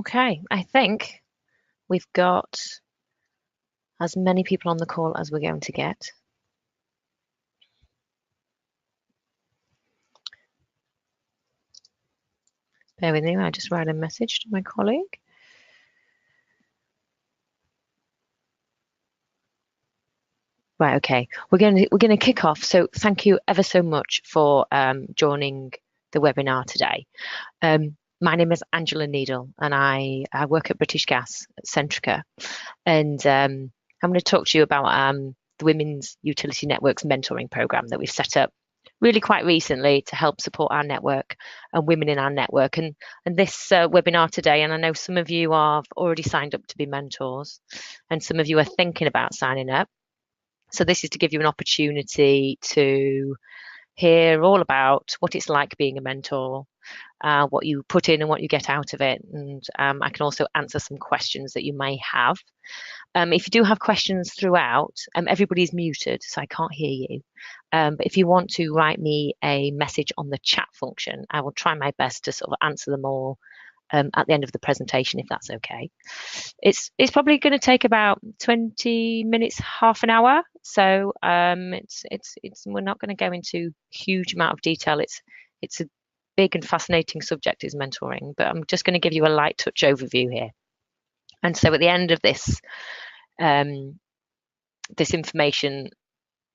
Okay, I think we've got as many people on the call as we're going to get. Bear with me, I just write a message to my colleague. Right, okay. We're going to kick off. So thank you ever so much for joining the webinar today. My name is Angela Needle, and I work at British Gas at Centrica, and I'm going to talk to you about the Women's Utility Networks mentoring program that we've set up really quite recently to help support our network and women in our network. And this webinar today, and I know some of you have already signed up to be mentors, and some of you are thinking about signing up. So this is to give you an opportunity to hear all about what it's like being a mentor, what you put in and what you get out of it. And I can also answer some questions that you may have. If you do have questions throughout, everybody's muted, so I can't hear you. But if you want to write me a message on the chat function, I will try my best to sort of answer them all at the end of the presentation, if that's okay. It's probably going to take about 20 minutes, half an hour. So we're not going to go into huge amount of detail. It's a big and fascinating subject, is mentoring, but I'm just going to give you a light touch overview here. And so at the end of this this information,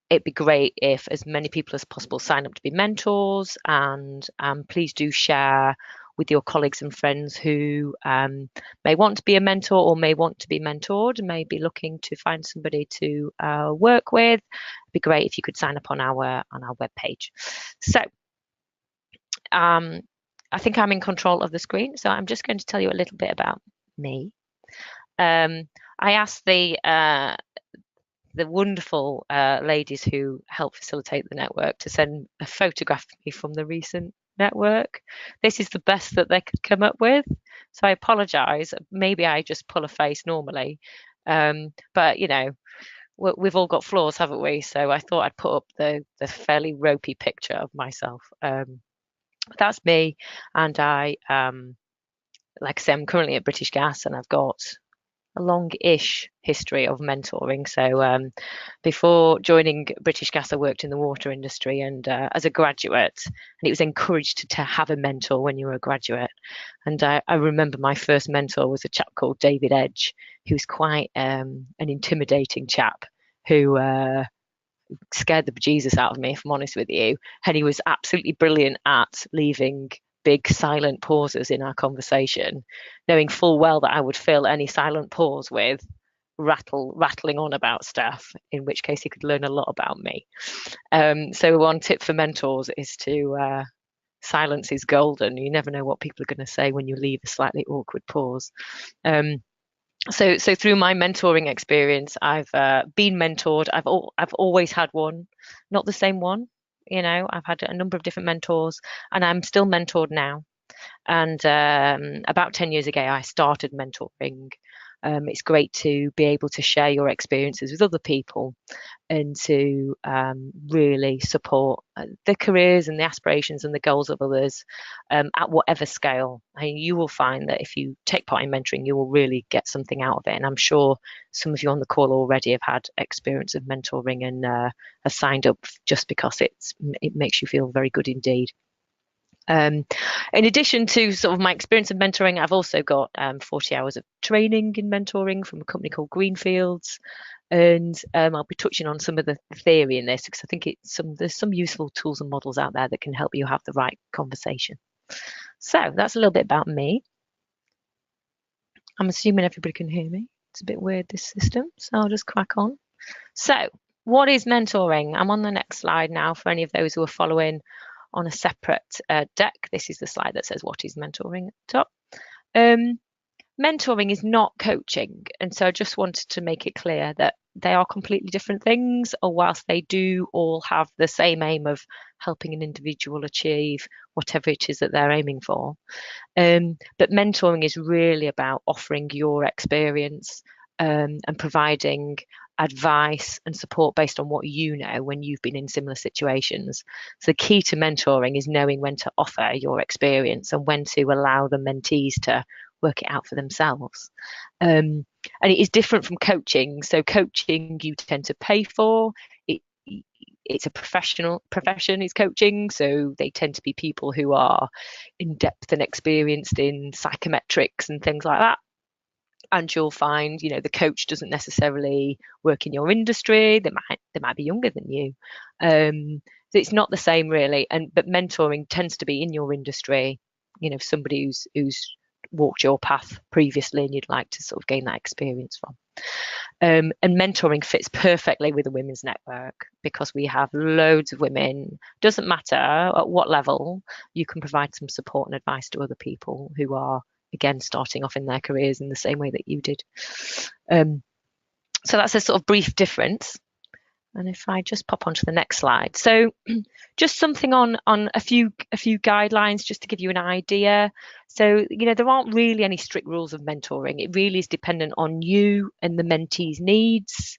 it'd be great if as many people as possible sign up to be mentors, and please do share with your colleagues and friends who may want to be a mentor or may want to be mentored and may be looking to find somebody to work with. It'd be great if you could sign up on our webpage. So I think I'm in control of the screen, so I'm just going to tell you a little bit about me. I asked the wonderful ladies who help facilitate the network to send a photograph of me from the recent network. This is the best that they could come up with, so I apologize. Maybe I just pull a face normally, but you know, we've all got flaws, haven't we? So I thought I'd put up the fairly ropey picture of myself. That's me, and I like I say, I'm currently at British Gas, and I've got a long-ish history of mentoring. So before joining British Gas, I worked in the water industry, and as a graduate, and it was encouraged to have a mentor when you were a graduate. And I remember my first mentor was a chap called David Edge, who was quite an intimidating chap who scared the bejesus out of me, if I'm honest with you. And he was absolutely brilliant at leaving big silent pauses in our conversation, knowing full well that I would fill any silent pause with rattling on about stuff, in which case he could learn a lot about me. So one tip for mentors is to silence is golden. You never know what people are going to say when you leave a slightly awkward pause. So through my mentoring experience, I've been mentored. I've always had one, not the same one. You know, I've had a number of different mentors, and I'm still mentored now. And about 10 years ago, I started mentoring. It's great to be able to share your experiences with other people and to really support the careers and the aspirations and the goals of others at whatever scale. And you will find that if you take part in mentoring, you will really get something out of it. And I'm sure some of you on the call already have had experience of mentoring and have signed up just because it makes you feel very good indeed. In addition to sort of my experience of mentoring, I've also got 40 hours of training in mentoring from a company called Greenfields, and I'll be touching on some of the theory in this because I think there's some useful tools and models out there that can help you have the right conversation. So that's a little bit about me. I'm assuming everybody can hear me. It's a bit weird, this system, so I'll just crack on. So what is mentoring? I'm on the next slide now for any of those who are following on a separate deck. This is the slide that says what is mentoring at the top. Mentoring is not coaching, and so I just wanted to make it clear that they are completely different things, or whilst they do all have the same aim of helping an individual achieve whatever it is that they're aiming for. But mentoring is really about offering your experience and providing advice and support based on what you know when you've been in similar situations. So the key to mentoring is knowing when to offer your experience and when to allow the mentees to work it out for themselves. And it is different from coaching. So coaching you tend to pay for. It, it's a professional profession is coaching, so they tend to be people who are in depth and experienced in psychometrics and things like that. And you'll find, the coach doesn't necessarily work in your industry. They might be younger than you. So it's not the same really. But mentoring tends to be in your industry, somebody who's walked your path previously and you'd like to sort of gain that experience from. And mentoring fits perfectly with the women's network because we have loads of women. Doesn't matter at what level, you can provide some support and advice to other people who are, again, starting off in their careers in the same way that you did. So that's a sort of brief difference. And if I just pop onto the next slide. So just something on a few guidelines just to give you an idea. So, there aren't really any strict rules of mentoring. It really is dependent on you and the mentee's needs.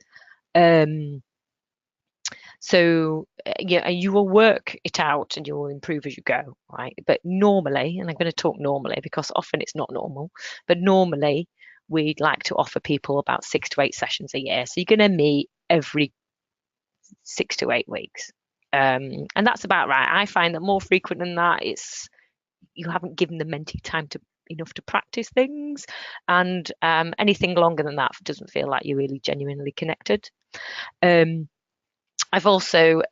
So you will work it out and you will improve as you go, right? But normally, and I'm going to talk normally because often it's not normal, but normally we'd like to offer people about 6 to 8 sessions a year. So you're going to meet every 6 to 8 weeks. And that's about right. I find that more frequent than that, you haven't given the mentee time enough to practice things, and anything longer than that doesn't feel like you're really genuinely connected. I've also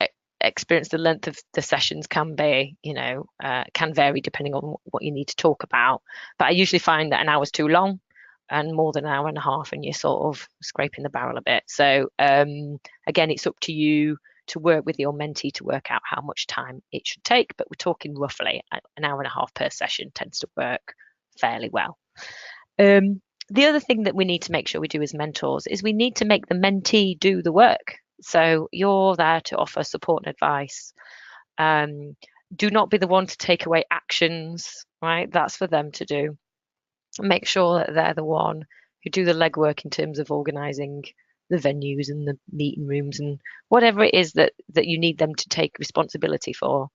experienced the length of the sessions can be, can vary depending on what you need to talk about. But I usually find that an hour's too long, and more than an hour and a half, and you're sort of scraping the barrel a bit. So again, it's up to you to work with your mentee to work out how much time it should take. But we're talking roughly an hour and a half per session tends to work fairly well. The other thing that we need to make sure we do as mentors is we need to make the mentee do the work. So you're there to offer support and advice. Do not be the one to take away actions, right? That's for them to do. Make sure that they're the one who do the legwork in terms of organising the venues and the meeting rooms and whatever it is that you need them to take responsibility for.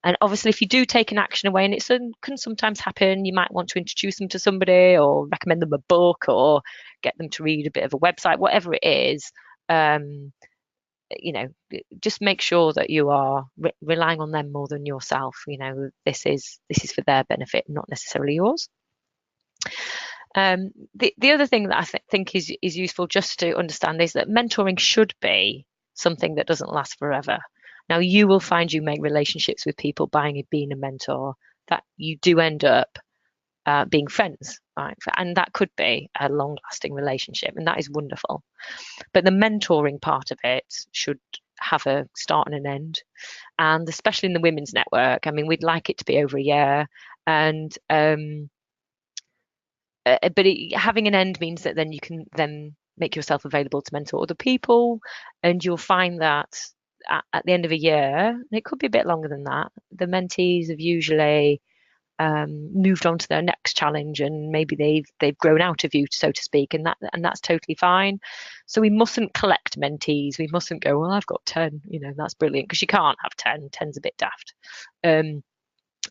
And obviously, if you do take an action away, and it can sometimes happen, you might want to introduce them to somebody or recommend them a book or get them to read a bit of a website, whatever it is. Just make sure that you are relying on them more than yourself. This is for their benefit, not necessarily yours. The other thing that I think is useful just to understand is that mentoring should be something that doesn't last forever. Now, you will find you make relationships with people by being a mentor that you do end up being friends, right? And that could be a long-lasting relationship, and that is wonderful. But the mentoring part of it should have a start and an end, and especially in the women's network, I mean, we'd like it to be over a year, and but having an end means that then you can then make yourself available to mentor other people, and you'll find that at the end of a year, and it could be a bit longer than that, the mentees have usually moved on to their next challenge, and maybe they've grown out of you, so to speak, and that's totally fine. So we mustn't collect mentees. We mustn't go, well, I've got 10, that's brilliant, because you can't have 10. 10's a bit daft.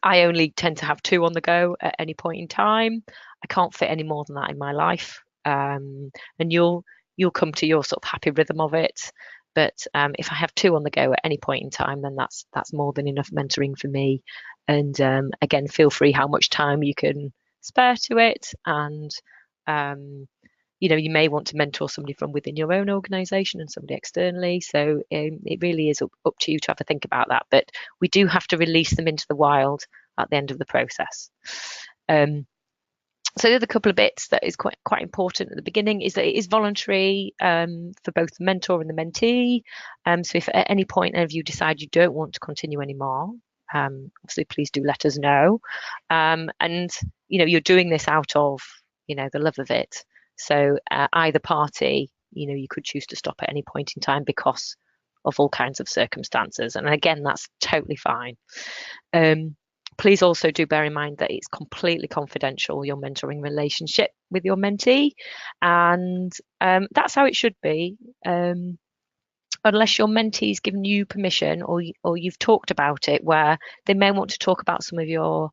I only tend to have 2 on the go at any point in time. I can't fit any more than that in my life. And you'll come to your sort of happy rhythm of it. But if I have 2 on the go at any point in time, then that's more than enough mentoring for me. And again, feel free how much time you can spare to it. And you may want to mentor somebody from within your own organisation and somebody externally. So it really is up to you to have a think about that. But we do have to release them into the wild at the end of the process. So the other couple of bits that is quite important at the beginning is that it is voluntary for both the mentor and the mentee. So if at any point any of you decide you don't want to continue anymore, obviously please do let us know. And you're doing this out of the love of it. So either party, you could choose to stop at any point in time because of all kinds of circumstances. And again, that's totally fine. Please also do bear in mind that it's completely confidential, your mentoring relationship with your mentee. And that's how it should be. Unless your mentee's given you permission or you've talked about it, where they may want to talk about some of your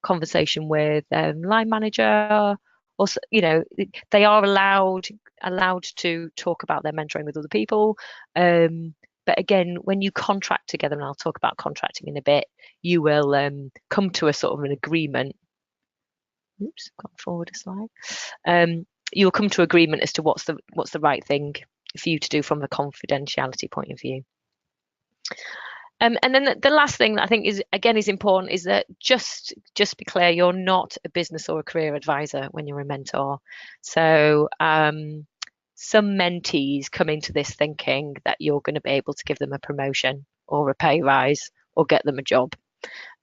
conversation with line manager, or they are allowed to talk about their mentoring with other people. But again, when you contract together, and I'll talk about contracting in a bit, you will come to a sort of an agreement. Oops, gone forward a slide. You'll come to agreement as to what's the right thing for you to do from a confidentiality point of view. And then the last thing that I think is important is that just be clear, you're not a business or a career advisor when you're a mentor. So some mentees come into this thinking that you're going to be able to give them a promotion or a pay rise or get them a job.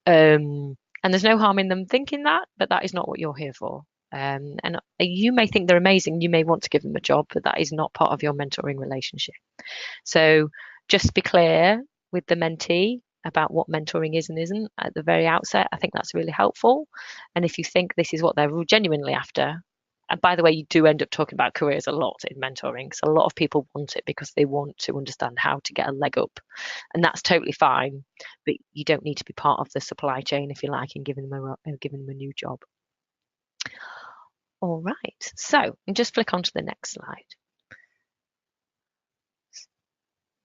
And there's no harm in them thinking that, but that is not what you're here for. And you may think they're amazing, you may want to give them a job, but that is not part of your mentoring relationship. So just be clear with the mentee about what mentoring is and isn't at the very outset. I think that's really helpful. And if you think this is what they're genuinely after, and by the way, you do end up talking about careers a lot in mentoring. So a lot of people want it because they want to understand how to get a leg up. And that's totally fine. But you don't need to be part of the supply chain, if you like, in giving them a new job. All right. So just flick on to the next slide.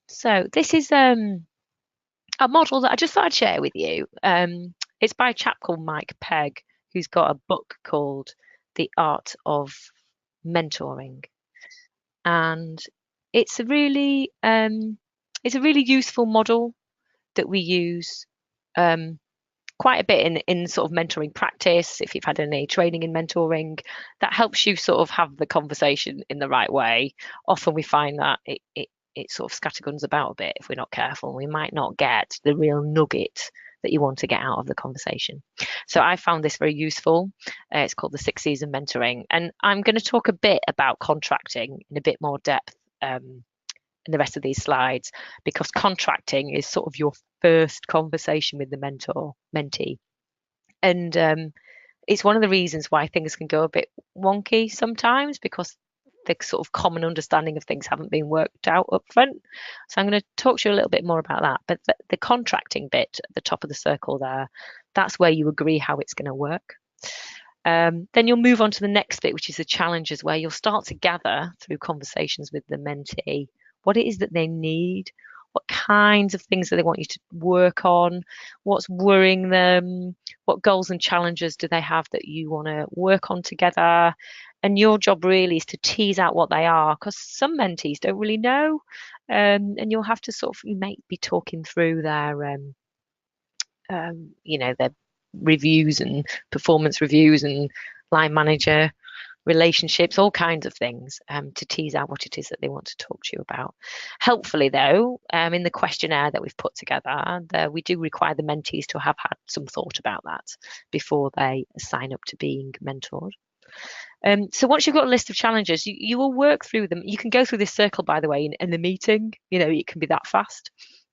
So this is a model that I just thought I'd share with you. It's by a chap called Mike Pegg, who's got a book called The Art of Mentoring. And it's a really useful model that we use quite a bit in sort of mentoring practice. If you've had any training in mentoring, that helps you sort of have the conversation in the right way. Often we find that it sort of scatterguns about a bit if we're not careful. We might not get the real nugget that you want to get out of the conversation. So I found this very useful. It's called the 6 C's of Mentoring. And I'm going to talk a bit about contracting in a bit more depth in the rest of these slides, because contracting is sort of your first conversation with the mentee. And it's one of the reasons why things can go a bit wonky sometimes, because the sort of common understanding of things haven't been worked out up front. So I'm going to talk to you a little bit more about that. But the contracting bit at the top of the circle there, that's where you agree how it's going to work. Then you'll move on to the next bit, which is the challenges, where you'll start to gather through conversations with the mentee what it is that they need, what kinds of things do they want you to work on, what's worrying them, what goals and challenges do they have that you want to work on together. And your job really is to tease out what they are, because some mentees don't really know. And you'll have to sort of, you may be talking through their their reviews and performance reviews and line manager relationships, all kinds of things, to tease out what it is that they want to talk to you about. Helpfully, though, in the questionnaire that we've put together, we do require the mentees to have had some thought about that before they sign up to being mentored. So once you've got a list of challenges, you will work through them. You can go through this circle, by the way, in the meeting. It can be that fast,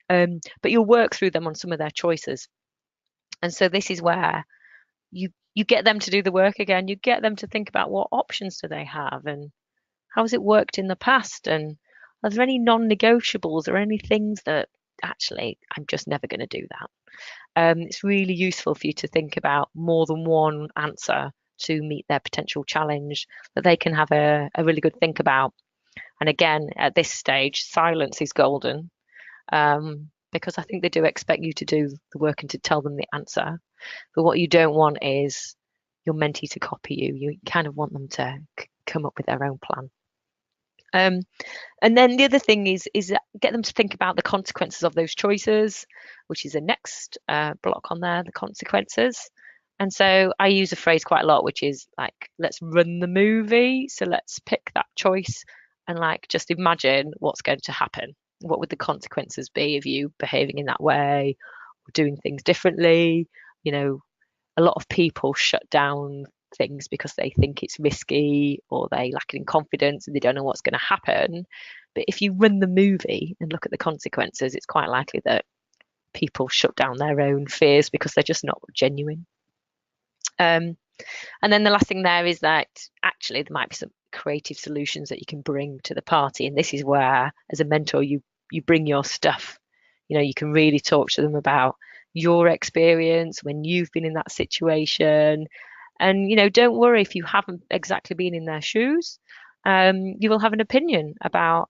but you'll work through them on some of their choices. And so this is where you get them to do the work again. You get them to think about what options do they have, and how has it worked in the past, and are there any non-negotiables or any things that actually I'm just never going to do that. It's really useful for you to think about more than one answer to meet their potential challenge, that they can have a really good think about. And again, at this stage, silence is golden, because I think they do expect you to do the work and to tell them the answer. But what you don't want is your mentee to copy you. You kind of want them to come up with their own plan. And then the other thing is get them to think about the consequences of those choices, which is the next block on there, the consequences. And so I use a phrase quite a lot, which is like, let's run the movie. So let's pick that choice and just imagine what's going to happen. What would the consequences be of you behaving in that way or doing things differently? A lot of people shut down things because they think it's risky, or they lack in confidence and they don't know what's going to happen. But if you run the movie and look at the consequences, it's quite likely that people shut down their own fears because they're just not genuine. And then the last thing there is that actually there might be some creative solutions that you can bring to the party. And this is where, as a mentor, you bring your stuff. You can really talk to them about your experience when you've been in that situation. And, you know, don't worry if you haven't exactly been in their shoes. You will have an opinion about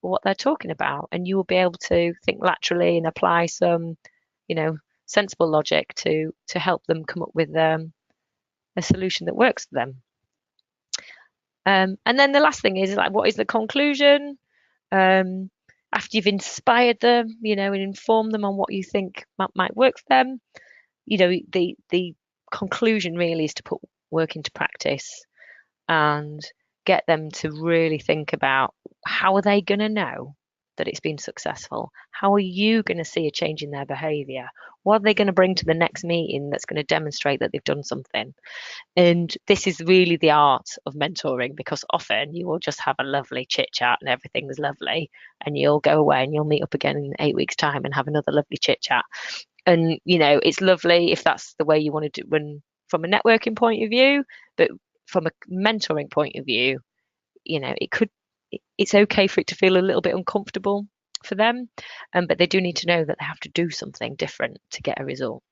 what they're talking about, and you will be able to think laterally and apply some, you know, sensible logic to help them come up with a solution that works for them. And then the last thing is like, what is the conclusion? Um, After you've inspired them, you know, and informed them on what you think might work for them, you know, the conclusion really is to put work into practice and get them to really think about how are they going to know that it's been successful? How are you going to see a change in their behavior? What are they going to bring to the next meeting that's going to demonstrate that they've done something? And this is really the art of mentoring, because often you will just have a lovely chit chat and everything's lovely, and you'll go away and you'll meet up again in 8 weeks' time and have another lovely chit chat. And you know, it's lovely if that's the way you want to do when from a networking point of view, but from a mentoring point of view, you know, it's okay for it to feel a little bit uncomfortable for them, but they do need to know that they have to do something different to get a result.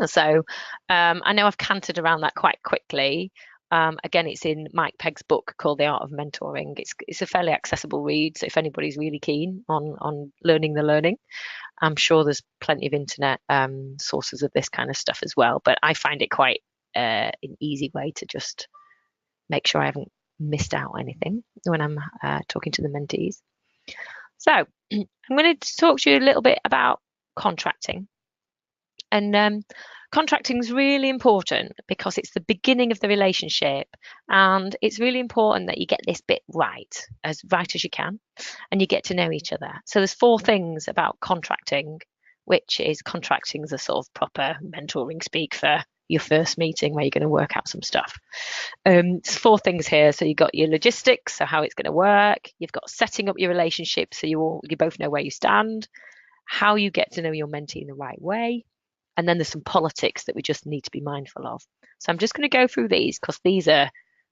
So I know I've cantered around that quite quickly. Again, it's in Mike Pegg's book called The Art of Mentoring. It's a fairly accessible read, so if anybody's really keen on learning the learning, I'm sure there's plenty of internet sources of this kind of stuff as well. But I find it quite an easy way to just make sure I haven't missed out anything when I'm talking to the mentees. So I'm going to talk to you a little bit about contracting. And contracting is really important because it's the beginning of the relationship, and it's really important that you get this bit right as you can, and you get to know each other. So there's 4 things about contracting, which is contracting is a sort of proper mentoring speak for your first meeting where you're going to work out some stuff. There's 4 things here. So you've got your logistics, so how it's going to work. You've got setting up your relationship, so you both know where you stand, how you get to know your mentee in the right way. And then there's some politics that we just need to be mindful of. So I'm just going to go through these because these are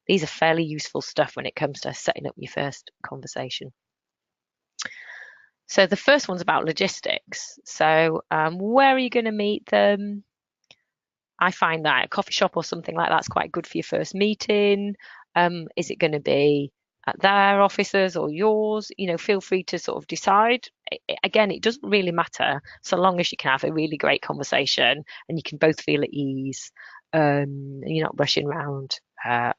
fairly useful stuff when it comes to setting up your first conversation. So the first one's about logistics. So where are you going to meet them? I find that a coffee shop or something like that's quite good for your first meeting. Is it going to be at their offices or yours? You know, feel free to sort of decide. Again, it doesn't really matter so long as you can have a really great conversation and you can both feel at ease. You're not rushing around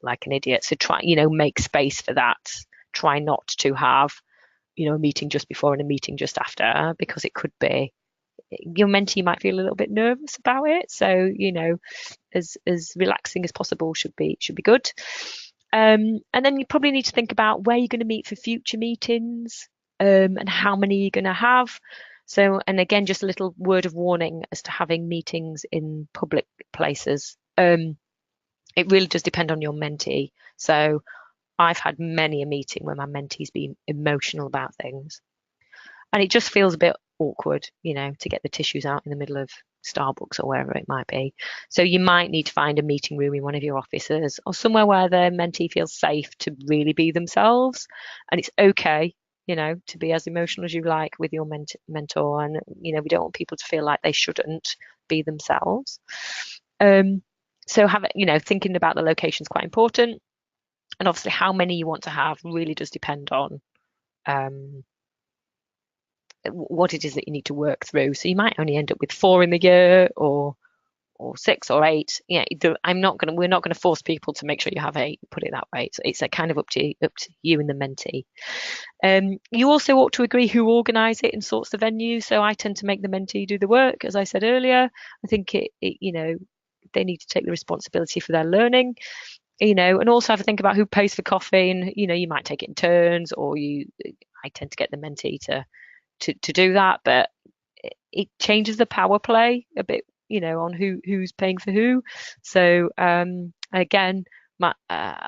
like an idiot. So try, you know, make space for that. Try not to have, you know, a meeting just before and a meeting just after, because it could be your mentee might feel a little bit nervous about it. So, you know, as relaxing as possible should be good. And then you probably need to think about where you're going to meet for future meetings, and how many you're going to have. So, and again, just a little word of warning as to having meetings in public places. It really does depend on your mentee. So I've had many a meeting where my mentee's been emotional about things, and it just feels a bit awkward, you know, to get the tissues out in the middle of Starbucks or wherever it might be. So you might need to find a meeting room in one of your offices or somewhere where the mentee feels safe to really be themselves. And it's okay, you know, to be as emotional as you like with your mentor. And, you know, we don't want people to feel like they shouldn't be themselves. So you know, thinking about the location is quite important. And obviously how many you want to have really does depend on what it is that you need to work through. So you might only end up with 4 in the year or 6 or 8. Yeah, we're not gonna force people to make sure you have 8, put it that way. So it's a kind of up to you and the mentee. You also ought to agree who organise it and sorts the venue. So I tend to make the mentee do the work, as I said earlier. I think it you know, they need to take the responsibility for their learning, you know, and also have to think about who pays for coffee. And you know, you might take it in turns, or I tend to get the mentee to do that, but it changes the power play a bit, you know, on who's paying for who. So again, my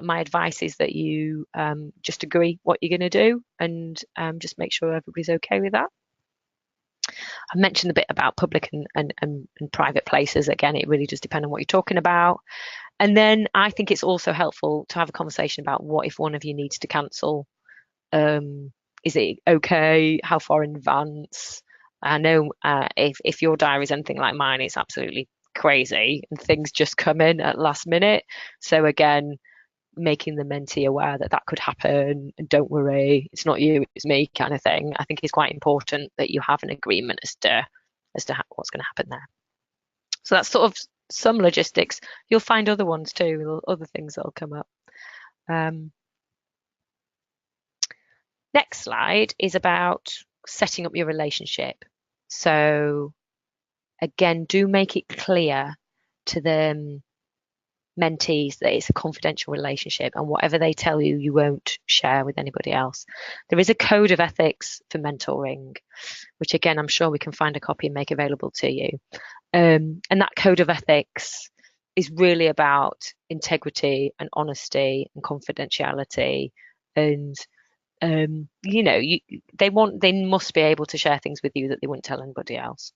advice is that you just agree what you're going to do, and just make sure everybody's okay with that. I mentioned a bit about public and private places. Again, it really does depend on what you're talking about. And then I think it's also helpful to have a conversation about what if one of you needs to cancel. Is it okay? How far in advance? I know if your diary is anything like mine, it's absolutely crazy and things just come in at last minute. So again, making the mentee aware that that could happen and don't worry, it's not you, it's me kind of thing. I think it's quite important that you have an agreement as to what's going to happen there. So that's sort of some logistics. You'll find other ones too, other things that'll come up. Um, Next slide is about setting up your relationship. So again, do make it clear to the mentees that it's a confidential relationship and whatever they tell you, you won't share with anybody else. There is a code of ethics for mentoring, which again, I'm sure we can find a copy and make available to you. And that code of ethics is really about integrity and honesty and confidentiality and they must be able to share things with you that they wouldn't tell anybody else.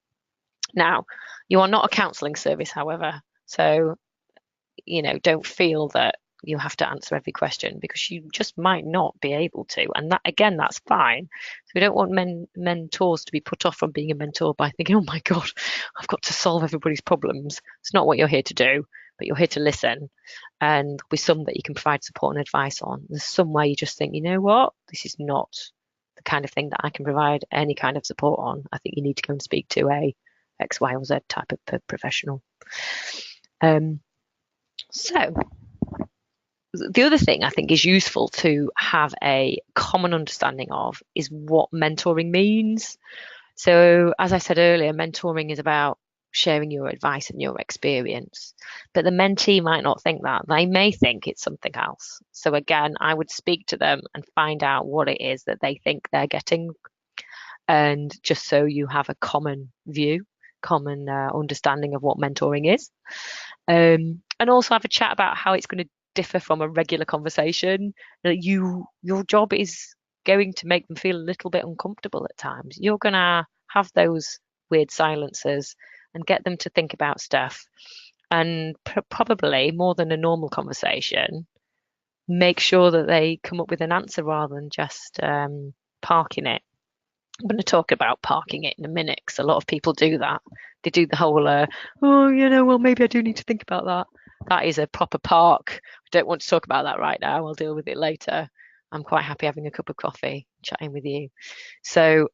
Now, you are not a counselling service, however, so don't feel that you have to answer every question because you just might not be able to, and that again, that's fine. So we don't want mentors to be put off from being a mentor by thinking, oh my God, I've got to solve everybody's problems. It's not what you're here to do, but you're here to listen, and there'll be some that you can provide support and advice on. There's some where you just think, you know what, this is not the kind of thing that I can provide any kind of support on. I think you need to go and speak to a X, Y, or Z type of professional. So the other thing I think is useful to have a common understanding of is what mentoring means. So, as I said earlier, mentoring is about sharing your advice and your experience, but the mentee might not think that. They may think it's something else. So, again, I would speak to them and find out what it is that they think they're getting, and just so you have a common view, common understanding of what mentoring is. And also have a chat about how it's going to differ from a regular conversation. That your job is going to make them feel a little bit uncomfortable at times. You're going to have those weird silences and get them to think about stuff. And probably more than a normal conversation, make sure that they come up with an answer rather than just parking it. I'm going to talk about parking it in a minute because a lot of people do that. They do the whole, well, maybe I do need to think about that. That is a proper park. I don't want to talk about that right now. I'll deal with it later. I'm quite happy having a cup of coffee, chatting with you. So,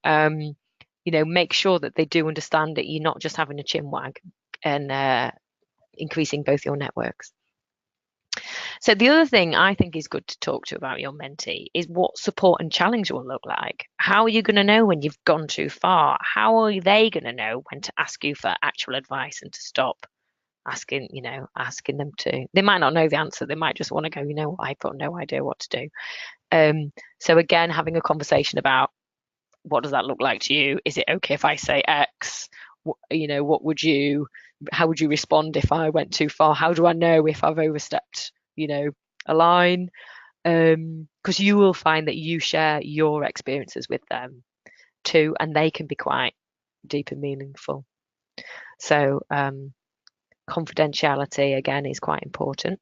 make sure that they do understand that you're not just having a chin wag and increasing both your networks. So the other thing I think is good to talk to about your mentee is what support and challenge will look like. How are you going to know when you've gone too far? How are they going to know when to ask you for actual advice and to stop asking them to? They might not know the answer. They might just want to go, I've got no idea what to do. So again, having a conversation about what does that look like to you? Is it okay if I say X? How would you respond if I went too far? How do I know if I've overstepped, a line? Because you will find that you share your experiences with them too, and they can be quite deep and meaningful. So confidentiality again is quite important.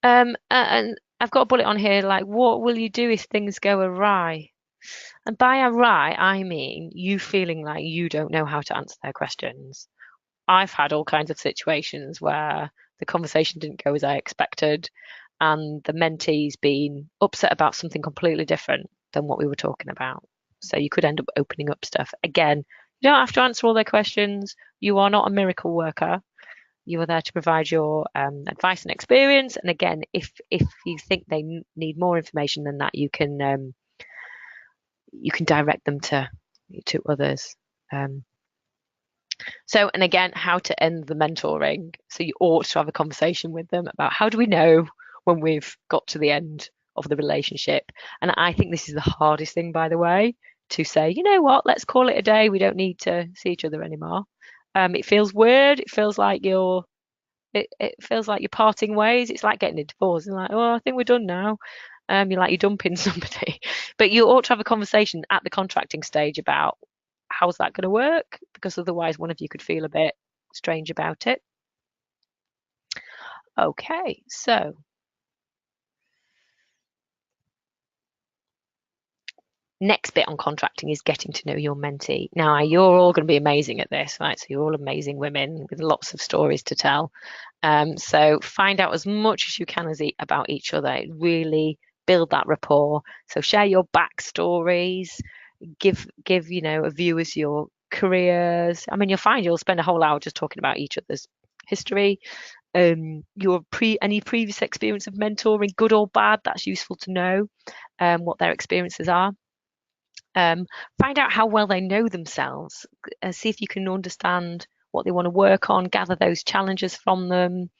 And I've got a bullet on here like, what will you do if things go awry? And by awry, I mean you feeling like you don't know how to answer their questions. I've had all kinds of situations where the conversation didn't go as I expected, and the mentee's been upset about something completely different than what we were talking about. So you could end up opening up stuff. Again, you don't have to answer all their questions. You are not a miracle worker. You are there to provide your advice and experience. And again, if you think they need more information than that, you can direct them to others. So, and again, how to end the mentoring. So you ought to have a conversation with them about how do we know when we've got to the end of the relationship. And I think this is the hardest thing, by the way, to say, you know what, let's call it a day. We don't need to see each other anymore. It feels weird. It feels like you're parting ways. It's like getting a divorce. And like, oh, I think we're done now. You're dumping somebody. But you ought to have a conversation at the contracting stage about how's that going to work? Because otherwise one of you could feel a bit strange about it. Okay, so Next bit on contracting is getting to know your mentee. Now, you're all going to be amazing at this, right? So you're all amazing women with lots of stories to tell. So find out as much as you can about each other. Really build that rapport. So share your backstories. Give a view as your careers. I mean, you'll find you'll spend a whole hour just talking about each other's history. Your any previous experience of mentoring, good or bad. That's useful to know. What their experiences are. Find out how well they know themselves. See if you can understand what they want to work on, gather those challenges from them.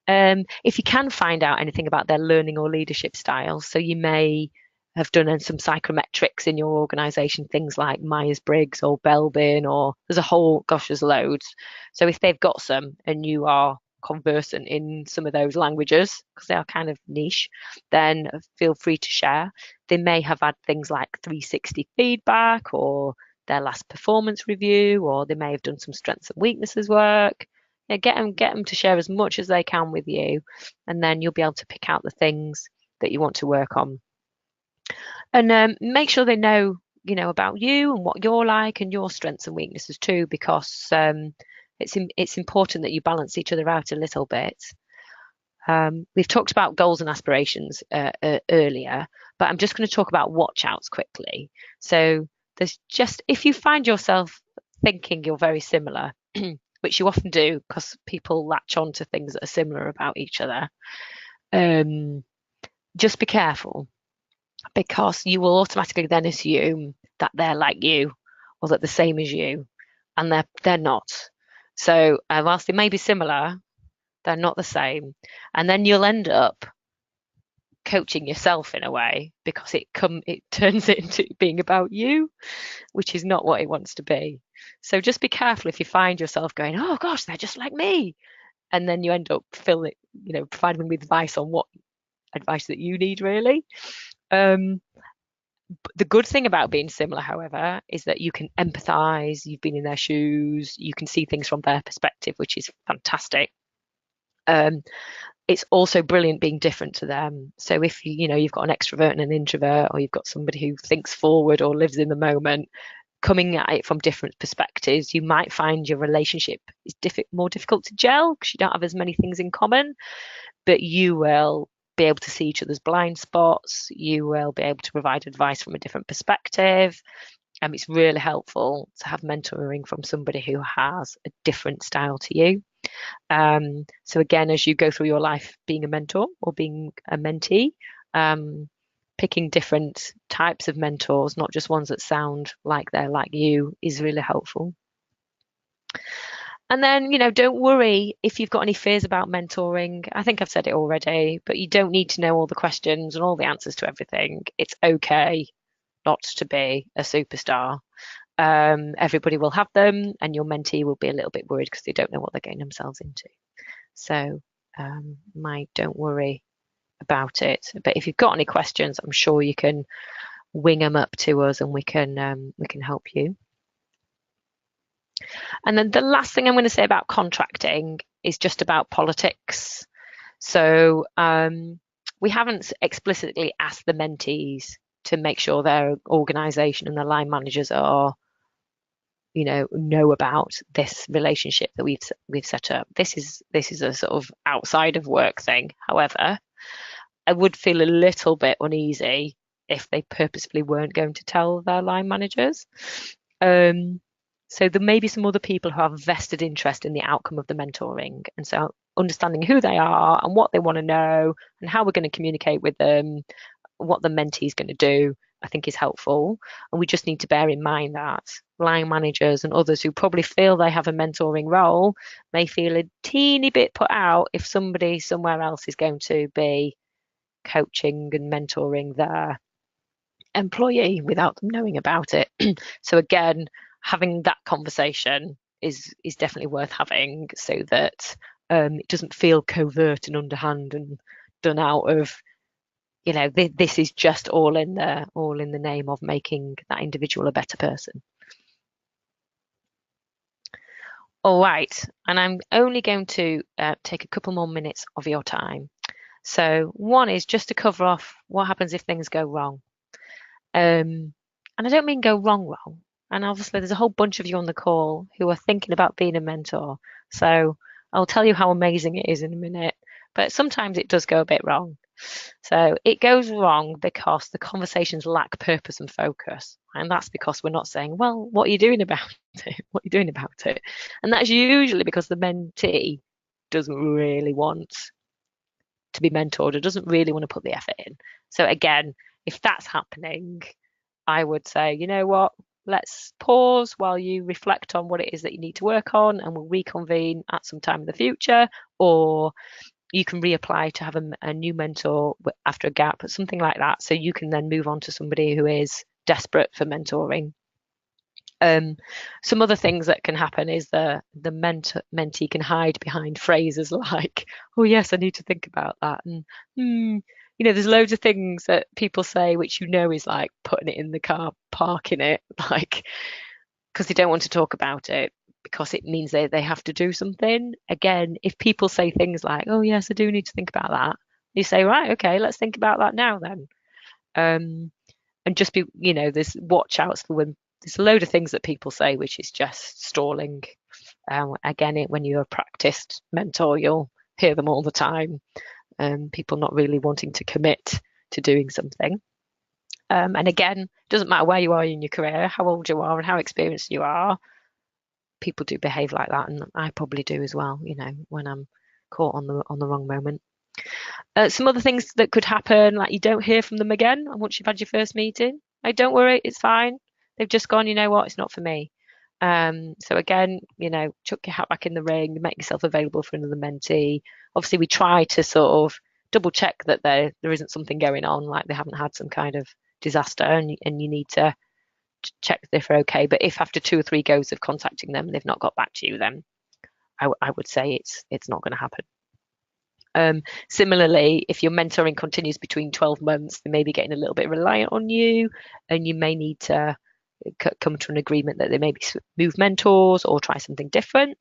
If you can find out anything about their learning or leadership styles, so you may have done some psychometrics in your organisation, things like Myers-Briggs or Belbin, or there's a whole, gosh, there's loads. So if they've got some and you are conversant in some of those languages, because they are kind of niche, then feel free to share. They may have had things like 360 feedback or their last performance review, or they may have done some strengths and weaknesses work. Yeah, get them to share as much as they can with you, and then you'll be able to pick out the things that you want to work on. And make sure they know about you and what you're like and your strengths and weaknesses too, because it's important that you balance each other out a little bit. We've talked about goals and aspirations earlier, but I'm just going to talk about watch outs quickly. So there's just, if you find yourself thinking you're very similar, which you often do because people latch on to things that are similar about each other, just be careful, because you will automatically then assume that they're like you or that they're the same as you, and they're not. So whilst they may be similar, they're not the same, and then you'll end up coaching yourself in a way, because it turns it into being about you, which is not what it wants to be. So just be careful if you find yourself going, oh gosh, they're just like me, and then you end up providing them with advice on what advice that you need really. The good thing about being similar, however, is that you can empathize, you've been in their shoes, you can see things from their perspective, which is fantastic. It's also brilliant being different to them. So if you've got an extrovert and an introvert, or you've got somebody who thinks forward or lives in the moment, coming at it from different perspectives, you might find your relationship is more difficult to gel because you don't have as many things in common, but you will be able to see each other's blind spots. You will be able to provide advice from a different perspective. It's really helpful to have mentoring from somebody who has a different style to you. So again, as you go through your life being a mentor or being a mentee, picking different types of mentors, not just ones that sound like they're like you, is really helpful. And then, don't worry if you've got any fears about mentoring. I think I've said it already, but you don't need to know all the questions and all the answers to everything. It's okay not to be a superstar. Everybody will have them, and your mentee will be a little bit worried because they don't know what they're getting themselves into. So, don't worry about it. But if you've got any questions, I'm sure you can wing them up to us, and we can help you. And then the last thing I'm going to say about contracting is just about politics. So we haven't explicitly asked the mentees to make sure their organisation and their line managers are, know about this relationship that we've set up. This is a sort of outside of work thing. However, I would feel a little bit uneasy if they purposefully weren't going to tell their line managers. So there may be some other people who have vested interest in the outcome of the mentoring. And so understanding who they are and what they want to know and how we're going to communicate with them, what the mentee is going to do, I think is helpful. And we just need to bear in mind that line managers and others who probably feel they have a mentoring role may feel a teeny bit put out if somebody somewhere else is going to be coaching and mentoring their employee without them knowing about it. So again, having that conversation is definitely worth having, so that it doesn't feel covert and underhand and done out of, this is just all in the name of making that individual a better person. All right, and I'm only going to take a couple more minutes of your time. So one is just to cover off what happens if things go wrong. And I don't mean go wrong. And obviously, there's a whole bunch of you on the call who are thinking about being a mentor. So I'll tell you how amazing it is in a minute. But sometimes it does go a bit wrong. So it goes wrong because the conversations lack purpose and focus. And that's because we're not saying, well, what are you doing about it? What are you doing about it? And that's usually because the mentee doesn't really want to be mentored or doesn't really want to put the effort in. So again, if that's happening, I would say, you know what, let's pause while you reflect on what it is that you need to work on, and we'll reconvene at some time in the future, or you can reapply to have a new mentor after a gap, or something like that. So you can then move on to somebody who is desperate for mentoring. Some other things that can happen is the mentee can hide behind phrases like, "Oh yes, I need to think about that," and there's loads of things that people say which is like putting it in the car, parking it, like because they don't want to talk about it because it means they have to do something. Again, if people say things like, "Oh yes, I do need to think about that," you say, "Right, okay, let's think about that now then." Um, and just be, there's watch outs for when there's a load of things that people say which is just stalling. Again, when you're a practiced mentor, you'll hear them all the time. People not really wanting to commit to doing something. And again, it doesn't matter where you are in your career, how old you are, and how experienced you are. People do behave like that, and I probably do as well. When I'm caught on the wrong moment. Some other things that could happen, like you don't hear from them again once you've had your first meeting. Like, don't worry, it's fine. They've just gone, you know what, it's not for me. So again, chuck your hat back in the ring, make yourself available for another mentee. Obviously, we try to sort of double check that there isn't something going on, like they haven't had some kind of disaster, and you need to check if they're okay. But if after 2 or 3 goes of contacting them, they've not got back to you, then I would say it's not going to happen. Similarly, if your mentoring continues between 12 months, they may be getting a little bit reliant on you, and you may need to come to an agreement that they maybe move mentors or try something different.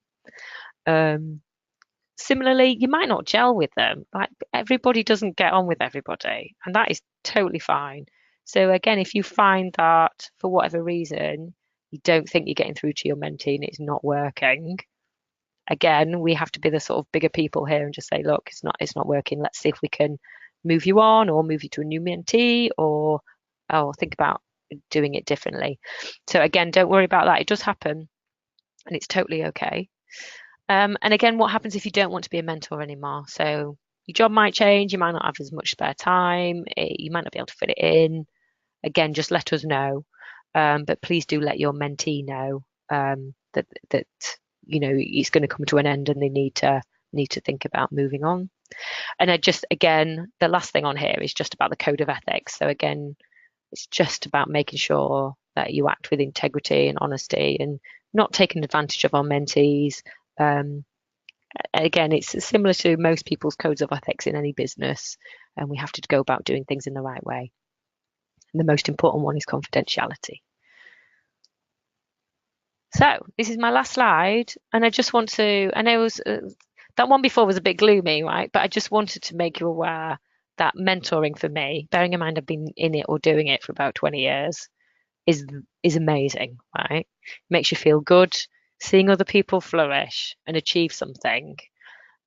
Similarly, you might not gel with them. Like, everybody doesn't get on with everybody, and that is totally fine. So again, if you find that for whatever reason you don't think you're getting through to your mentee and it's not working, again, we have to be the sort of bigger people here and just say, look, it's not working. Let's see if we can move you on or move you to a new mentee, or think about doing it differently. So again, don't worry about that. It does happen, and it's totally okay. And again, what happens if you don't want to be a mentor anymore? So your job might change. You might not have as much spare time. You might not be able to fit it in. Again, just let us know. But please do let your mentee know that it's going to come to an end and they need to think about moving on. And again, the last thing on here is just about the code of ethics. So again, it's just about making sure that you act with integrity and honesty and not taking advantage of our mentees. Again, it's similar to most people's codes of ethics in any business, and we have to go about doing things in the right way. And the most important one is confidentiality. So this is my last slide, and I just want to, I know that one before was a bit gloomy, right? But I just wanted to make you aware that mentoring for me, bearing in mind I've been in it or doing it for about 20 years, is amazing, right? It makes you feel good seeing other people flourish and achieve something.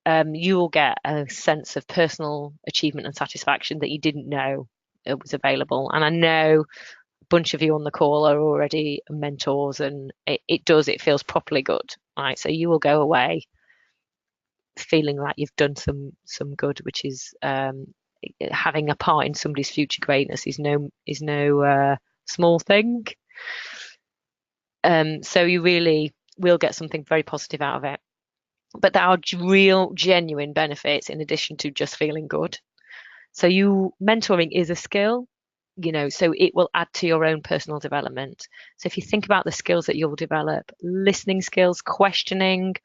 You will get a sense of personal achievement and satisfaction that you didn't know it was available. And I know a bunch of you on the call are already mentors, and it feels properly good, right? So you will go away feeling like you've done some good, which is having a part in somebody's future greatness is no small thing. So you really will get something very positive out of it. But there are real, genuine benefits in addition to just feeling good. So mentoring is a skill, so it will add to your own personal development. So if you think about the skills that you'll develop, listening skills, questioning,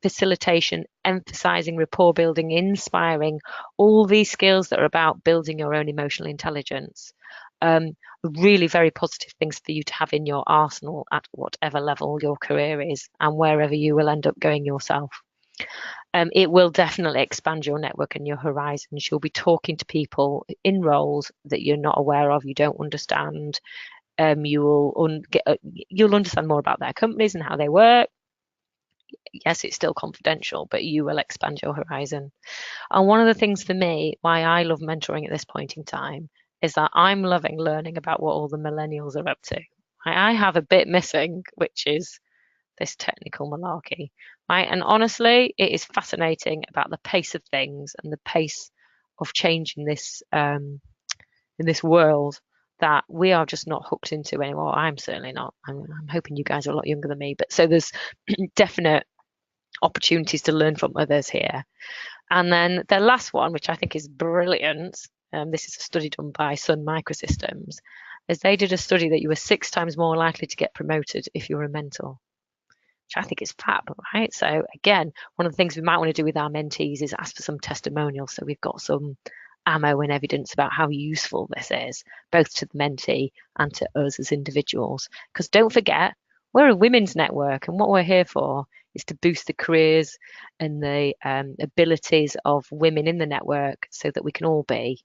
facilitation, emphasizing, rapport building, inspiring, all these skills that are about building your own emotional intelligence, really very positive things for you to have in your arsenal at whatever level your career is and wherever you will end up going yourself. It will definitely expand your network and your horizons. You'll be talking to people in roles that you're not aware of, you don't understand. you'll understand more about their companies and how they work. Yes, it's still confidential, but you will expand your horizon. And one of the things for me, why I love mentoring at this point in time, is that I'm loving learning about what all the millennials are up to. I have a bit missing, which is this technical malarkey, right? And honestly, it is fascinating about the pace of things and the pace of change in this world that we are just not hooked into anymore. I'm certainly not. I'm hoping you guys are a lot younger than me, but so there's definite opportunities to learn from others here. And then the last one, which I think is brilliant, this is a study done by Sun Microsystems, is they did a study that you were 6 times more likely to get promoted if you were a mentor, which I think is fab, right? So again, one of the things we might want to do with our mentees is ask for some testimonials, so we've got some ammo and evidence about how useful this is, both to the mentee and to us as individuals. Because don't forget, we're a women's network, and what we're here for is to boost the careers and the abilities of women in the network so that we can all be,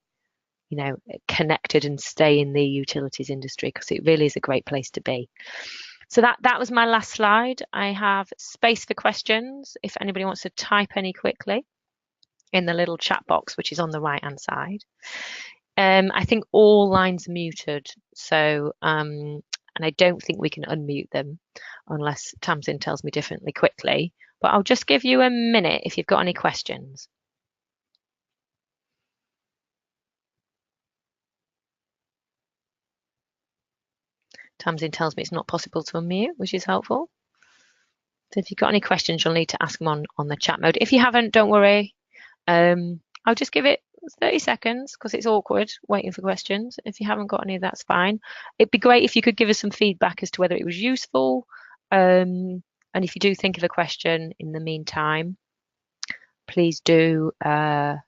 connected and stay in the utilities industry, because it really is a great place to be. So that was my last slide. I have space for questions if anybody wants to type any quickly in the little chat box, which is on the right hand side. I think all lines are muted, so and I don't think we can unmute them unless Tamsin tells me differently quickly. But I'll just give you a minute if you've got any questions. Tamsin tells me it's not possible to unmute, which is helpful. So if you've got any questions, you'll need to ask them on the chat mode. If you haven't, don't worry. I'll just give it 30 seconds because it's awkward waiting for questions. If you haven't got any, that's fine. It'd be great if you could give us some feedback as to whether it was useful. And if you do think of a question in the meantime, please do get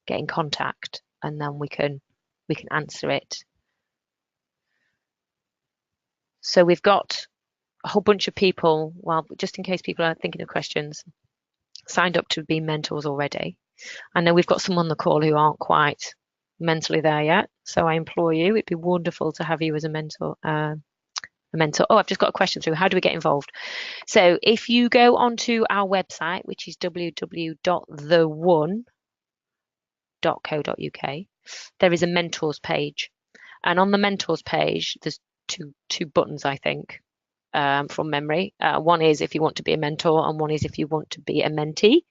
in contact, and then we can answer it. So we've got a whole bunch of people, well, just in case people are thinking of questions, signed up to be mentors already. I know we've got some on the call who aren't quite mentally there yet, so I implore you, it'd be wonderful to have you as a mentor. Oh, I've just got a question through. How do we get involved? So if you go onto our website, which is www.thewun.co.uk, there is a mentors page, and on the mentors page, there's two buttons, I think, from memory. One is if you want to be a mentor, and one is if you want to be a mentee.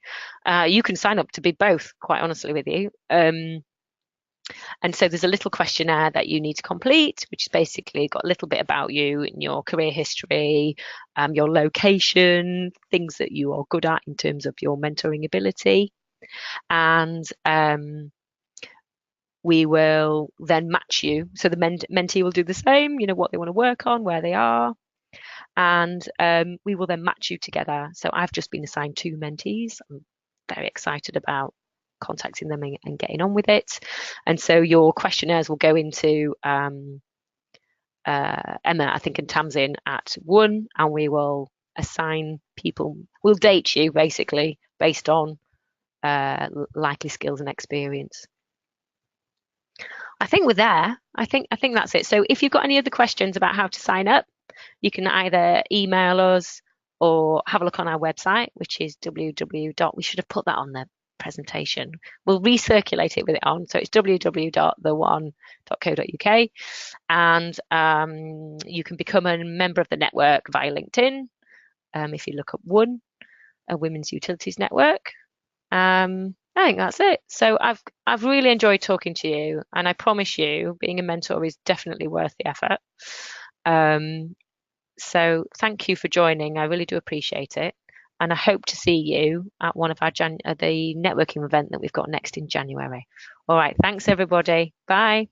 You can sign up to be both, quite honestly with you. And so there's a little questionnaire that you need to complete, which is basically got a little bit about you and your career history, your location, things that you are good at in terms of your mentoring ability. And we will then match you. So the mentee will do the same, what they want to work on, where they are. And we will then match you together. So I've just been assigned 2 mentees. I'm very excited about contacting them and getting on with it. And so your questionnaires will go into Emma, I think, and Tamsin at WUN, and we will assign people. We'll date you basically based on likely skills and experience. I think we're there. I think that's it. So if you've got any other questions about how to sign up, you can either email us or have a look on our website, which is we should have put that on the presentation. We'll recirculate it with it on. So it's www.thewun.co.uk, and you can become a member of the network via LinkedIn. If you look up WUN, a Women's Utilities Network. I think that's it. So I've really enjoyed talking to you, and I promise you, being a mentor is definitely worth the effort. So thank you for joining. I really do appreciate it. And I hope to see you at one of our the networking event that we've got next in January. All right. Thanks, everybody. Bye.